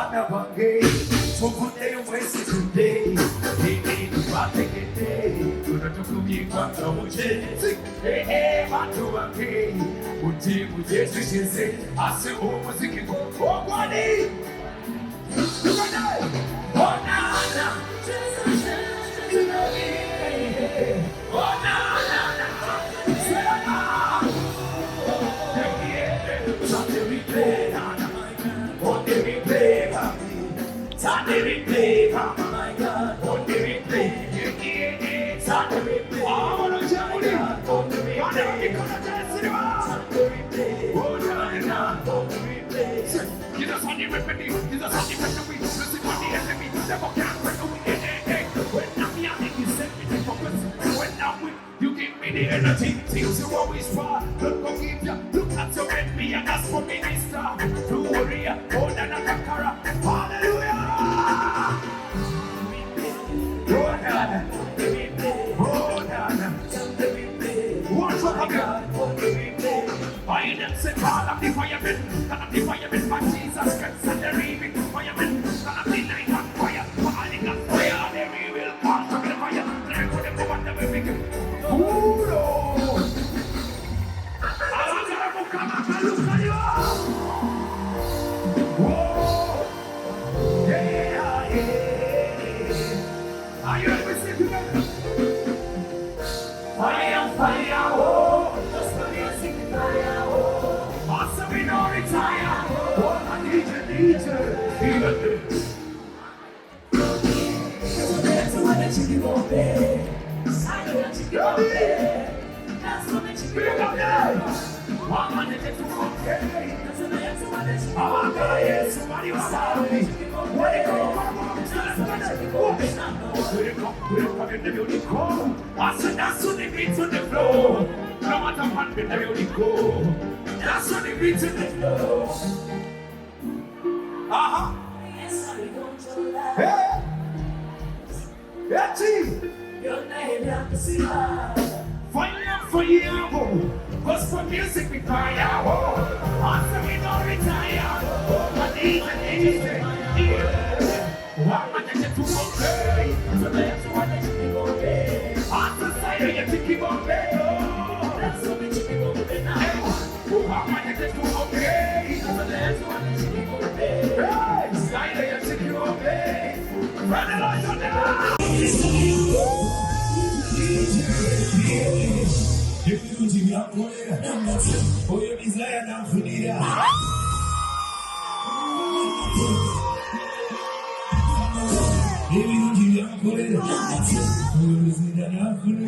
Wana Bangi, so good day of wasted today. He made me back again day. To the Tukumi Quanta Muji, hey, Matu Bangi, Muji, Muji, Sisi, Asu, Musiki, Wani. Oh, Nana. Oh, Nana. Sunday replay, my God, on the replay, Sunday replay, I want to tell you, on the replay, Sunday replay, on the replay. He's a Sunday replay, he's a Sunday replay, listen to the enemy, never can't run away. When I'm young, you send me the focus. When I'm with you, give me the energy. Things you always far, look go give you, look at your enemy, and that's for minister. To warrior, oh, Nana Kara, hallelujah. I am set all of the firemen, and of the firemen by Jesus Christ, and the reaping firemen, and of the night on fire, falling on fire, they will pass from the fire, and for them to want to make it. Oh no! I want to come up and look at you! Whoa! Yeah, yeah! Are you ever seen together? Fire, fire, oh! Just for me, sing fire, oh! Also, we don't retire, oh! I need you, That's the one that you give up there. I know that you give up there. That's the one that you give up there. One man that you give up there. That's the one that you give up there. Oh, yes, somebody was sorry. When they come up, we in the building go. I said that's when they beat on the floor. No matter what, in the building go. That's when they beat on the floor. Hey! Yeah, Chief! Your name have to see fire, fire, gospel music with fire, after we don't retire, but even what man that you okay, so that's what that you okay, after saying you think you okay, that's so much you okay now, what man that you okay, so that's what that you okay, hey, saying you think you okay, run it like on the if you do not put it, for your desire now for the if you do not put it, for your desire now for the